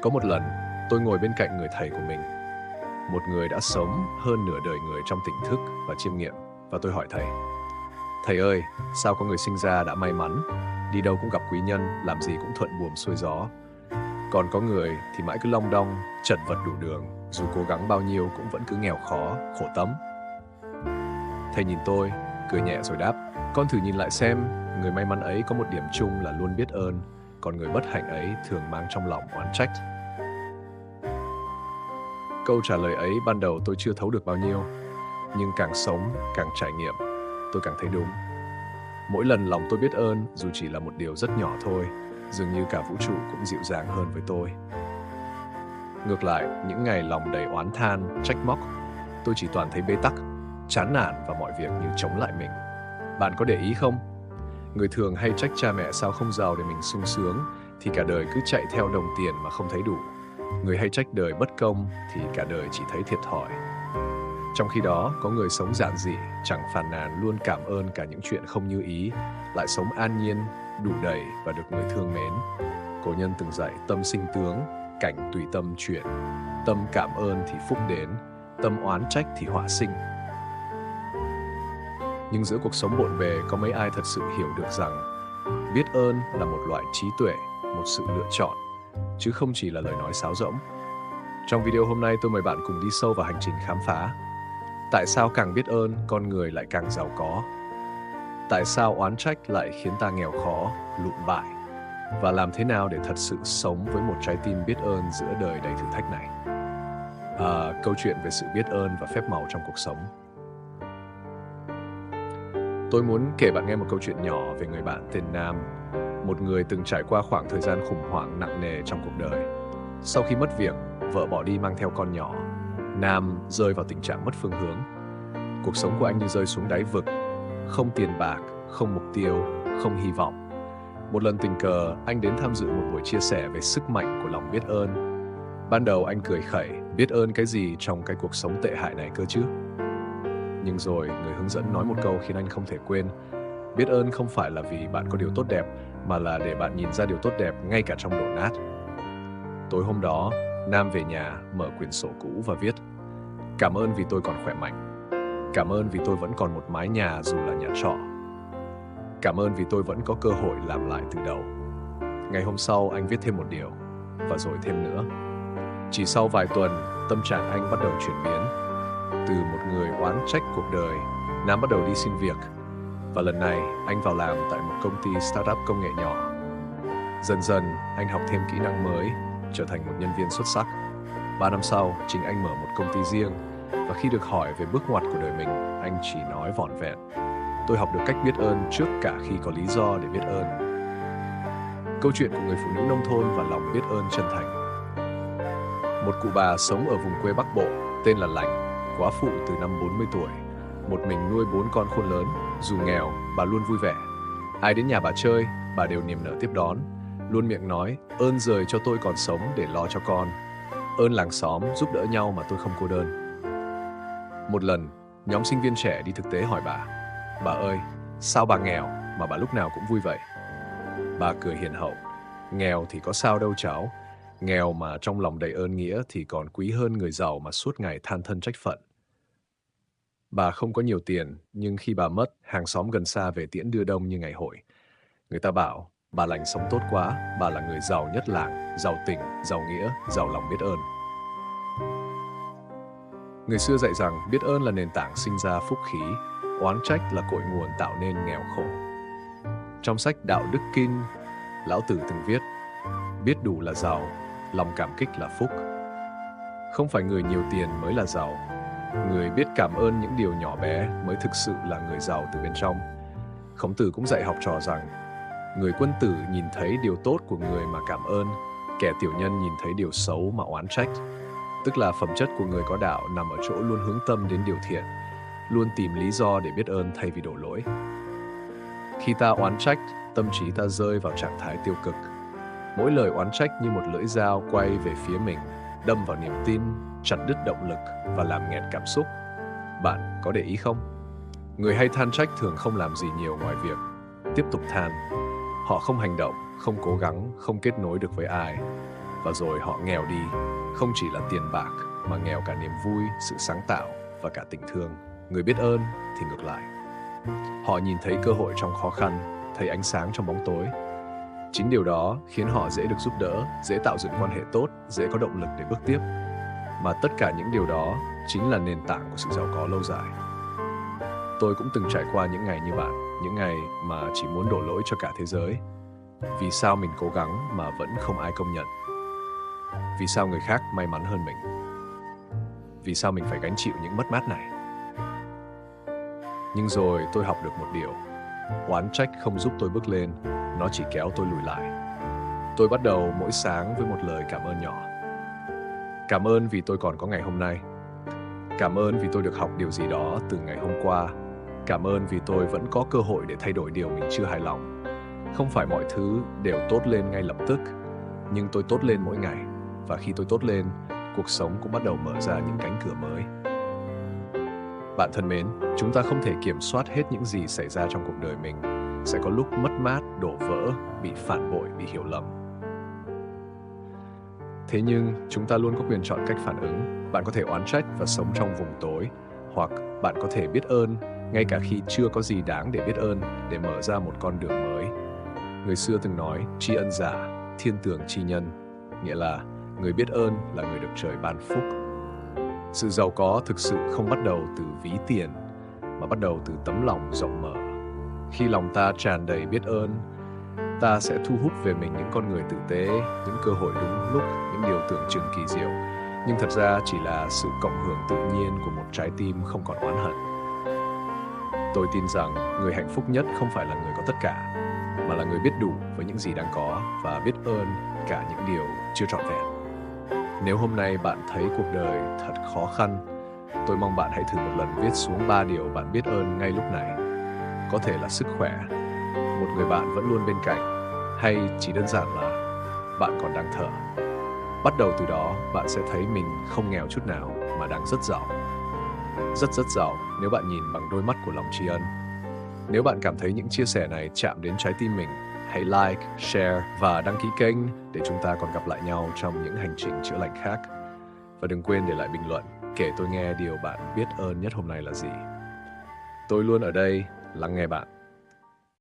Có một lần, tôi ngồi bên cạnh người thầy của mình, một người đã sống hơn nửa đời người trong tỉnh thức và chiêm nghiệm, và tôi hỏi thầy: "Thầy ơi, sao có người sinh ra đã may mắn, đi đâu cũng gặp quý nhân, làm gì cũng thuận buồm xuôi gió, còn có người thì mãi cứ long đong, chật vật đủ đường, dù cố gắng bao nhiêu cũng vẫn cứ nghèo khó, khổ tấm?" Thầy nhìn tôi, cười nhẹ rồi đáp: "Con thử nhìn lại xem, người may mắn ấy có một điểm chung là luôn biết ơn, còn người bất hạnh ấy thường mang trong lòng oán trách." Câu trả lời ấy ban đầu tôi chưa thấu được bao nhiêu, nhưng càng sống, càng trải nghiệm, tôi càng thấy đúng. Mỗi lần lòng tôi biết ơn, dù chỉ là một điều rất nhỏ thôi, dường như cả vũ trụ cũng dịu dàng hơn với tôi. Ngược lại, những ngày lòng đầy oán than, trách móc, tôi chỉ toàn thấy bế tắc, chán nản và mọi việc như chống lại mình. Bạn có để ý không? Người thường hay trách cha mẹ sao không giàu để mình sung sướng, thì cả đời cứ chạy theo đồng tiền mà không thấy đủ. Người hay trách đời bất công thì cả đời chỉ thấy thiệt thòi. Trong khi đó, có người sống giản dị, chẳng phàn nàn, luôn cảm ơn cả những chuyện không như ý, lại sống an nhiên, đủ đầy và được người thương mến. Cổ nhân từng dạy tâm sinh tướng, cảnh tùy tâm chuyển. Tâm cảm ơn thì phúc đến, tâm oán trách thì họa sinh. Nhưng giữa cuộc sống bộn bề, có mấy ai thật sự hiểu được rằng biết ơn là một loại trí tuệ, một sự lựa chọn, chứ không chỉ là lời nói sáo rỗng. Trong video hôm nay, tôi mời bạn cùng đi sâu vào hành trình khám phá tại sao càng biết ơn, con người lại càng giàu có, tại sao oán trách lại khiến ta nghèo khó, lụn bại, và làm thế nào để thật sự sống với một trái tim biết ơn giữa đời đầy thử thách này. Câu chuyện về sự biết ơn và phép màu trong cuộc sống. Tôi muốn kể bạn nghe một câu chuyện nhỏ về người bạn tên Nam, một người từng trải qua khoảng thời gian khủng hoảng nặng nề trong cuộc đời. Sau khi mất việc, vợ bỏ đi mang theo con nhỏ, Nam rơi vào tình trạng mất phương hướng. Cuộc sống của anh như rơi xuống đáy vực, không tiền bạc, không mục tiêu, không hy vọng. Một lần tình cờ, anh đến tham dự một buổi chia sẻ về sức mạnh của lòng biết ơn. Ban đầu anh cười khẩy, biết ơn cái gì trong cái cuộc sống tệ hại này cơ chứ? Nhưng rồi, người hướng dẫn nói một câu khiến anh không thể quên. Biết ơn không phải là vì bạn có điều tốt đẹp, mà là để bạn nhìn ra điều tốt đẹp ngay cả trong đổ nát. Tối hôm đó, Nam về nhà, mở quyển sổ cũ và viết: "Cảm ơn vì tôi còn khỏe mạnh. Cảm ơn vì tôi vẫn còn một mái nhà dù là nhà trọ. Cảm ơn vì tôi vẫn có cơ hội làm lại từ đầu." Ngày hôm sau, anh viết thêm một điều, và rồi thêm nữa. Chỉ sau vài tuần, tâm trạng anh bắt đầu chuyển biến. Từ một người oán trách cuộc đời, Nam bắt đầu đi xin việc. Và lần này, anh vào làm tại một công ty startup công nghệ nhỏ. Dần dần, anh học thêm kỹ năng mới, trở thành một nhân viên xuất sắc. 3 năm sau, chính anh mở một công ty riêng. Và khi được hỏi về bước ngoặt của đời mình, anh chỉ nói vỏn vẹn: "Tôi học được cách biết ơn trước cả khi có lý do để biết ơn." Câu chuyện của người phụ nữ nông thôn và lòng biết ơn chân thành. Một cụ bà sống ở vùng quê Bắc Bộ, tên là Lành, góa phụ từ năm 40 tuổi. Một mình nuôi 4 con khôn lớn, dù nghèo, bà luôn vui vẻ. Ai đến nhà bà chơi, bà đều niềm nở tiếp đón, luôn miệng nói: "Ơn giời cho tôi còn sống để lo cho con. Ơn làng xóm giúp đỡ nhau mà tôi không cô đơn." Một lần, nhóm sinh viên trẻ đi thực tế hỏi bà: "Bà ơi, sao bà nghèo mà bà lúc nào cũng vui vậy?" Bà cười hiền hậu: "Nghèo thì có sao đâu cháu. Nghèo mà trong lòng đầy ơn nghĩa thì còn quý hơn người giàu mà suốt ngày than thân trách phận." Bà không có nhiều tiền, nhưng khi bà mất, hàng xóm gần xa về tiễn đưa đông như ngày hội. Người ta bảo, bà Lành sống tốt quá, bà là người giàu nhất làng, giàu tình, giàu nghĩa, giàu lòng biết ơn. Người xưa dạy rằng biết ơn là nền tảng sinh ra phúc khí, oán trách là cội nguồn tạo nên nghèo khổ. Trong sách Đạo Đức Kinh, Lão Tử từng viết: "Biết đủ là giàu, lòng cảm kích là phúc." Không phải người nhiều tiền mới là giàu. Người biết cảm ơn những điều nhỏ bé mới thực sự là người giàu từ bên trong. Khổng Tử cũng dạy học trò rằng, người quân tử nhìn thấy điều tốt của người mà cảm ơn, kẻ tiểu nhân nhìn thấy điều xấu mà oán trách. Tức là phẩm chất của người có đạo nằm ở chỗ luôn hướng tâm đến điều thiện, luôn tìm lý do để biết ơn thay vì đổ lỗi. Khi ta oán trách, tâm trí ta rơi vào trạng thái tiêu cực. Mỗi lời oán trách như một lưỡi dao quay về phía mình, đâm vào niềm tin, chặt đứt động lực và làm nghẹt cảm xúc. Bạn có để ý không? Người hay than trách thường không làm gì nhiều ngoài việc tiếp tục than. Họ không hành động, không cố gắng, không kết nối được với ai. và rồi họ nghèo đi, không chỉ là tiền bạc mà nghèo cả niềm vui, sự sáng tạo và cả tình thương. Người biết ơn thì ngược lại. Họ nhìn thấy cơ hội trong khó khăn, thấy ánh sáng trong bóng tối. Chính điều đó khiến họ dễ được giúp đỡ, dễ tạo dựng quan hệ tốt, dễ có động lực để bước tiếp. Mà tất cả những điều đó chính là nền tảng của sự giàu có lâu dài. Tôi cũng từng trải qua những ngày như bạn, những ngày mà chỉ muốn đổ lỗi cho cả thế giới. Vì sao mình cố gắng mà vẫn không ai công nhận? Vì sao người khác may mắn hơn mình? Vì sao mình phải gánh chịu những mất mát này? Nhưng rồi tôi học được một điều. Oán trách không giúp tôi bước lên, nó chỉ kéo tôi lùi lại. Tôi bắt đầu mỗi sáng với một lời cảm ơn nhỏ. Cảm ơn vì tôi còn có ngày hôm nay. Cảm ơn vì tôi được học điều gì đó từ ngày hôm qua. Cảm ơn vì tôi vẫn có cơ hội để thay đổi điều mình chưa hài lòng. Không phải mọi thứ đều tốt lên ngay lập tức, nhưng tôi tốt lên mỗi ngày. Và khi tôi tốt lên, cuộc sống cũng bắt đầu mở ra những cánh cửa mới. Bạn thân mến, chúng ta không thể kiểm soát hết những gì xảy ra trong cuộc đời mình. Sẽ có lúc mất mát, đổ vỡ, bị phản bội, bị hiểu lầm. Thế nhưng, chúng ta luôn có quyền chọn cách phản ứng. Bạn có thể oán trách và sống trong vùng tối, hoặc bạn có thể biết ơn, ngay cả khi chưa có gì đáng để biết ơn, để mở ra một con đường mới. Người xưa từng nói, tri ân giả, thiên tường tri nhân, nghĩa là người biết ơn là người được trời ban phúc. Sự giàu có thực sự không bắt đầu từ ví tiền, mà bắt đầu từ tấm lòng rộng mở. Khi lòng ta tràn đầy biết ơn, ta sẽ thu hút về mình những con người tử tế, những cơ hội đúng lúc, những điều tưởng chừng kỳ diệu, nhưng thật ra chỉ là sự cộng hưởng tự nhiên của một trái tim không còn oán hận. Tôi tin rằng người hạnh phúc nhất không phải là người có tất cả, mà là người biết đủ với những gì đang có và biết ơn cả những điều chưa trọn vẹn. Nếu hôm nay bạn thấy cuộc đời thật khó khăn, tôi mong bạn hãy thử một lần viết xuống 3 điều bạn biết ơn ngay lúc này. Có thể là sức khỏe, một người bạn vẫn luôn bên cạnh, hay chỉ đơn giản là bạn còn đang thở. Bắt đầu từ đó, bạn sẽ thấy mình không nghèo chút nào mà đang rất giàu. Rất giàu nếu bạn nhìn bằng đôi mắt của lòng tri ân. Nếu bạn cảm thấy những chia sẻ này chạm đến trái tim mình, hãy like, share và đăng ký kênh để chúng ta còn gặp lại nhau trong những hành trình chữa lành khác. Và đừng quên để lại bình luận, kể tôi nghe điều bạn biết ơn nhất hôm nay là gì. Tôi luôn ở đây lắng nghe bạn.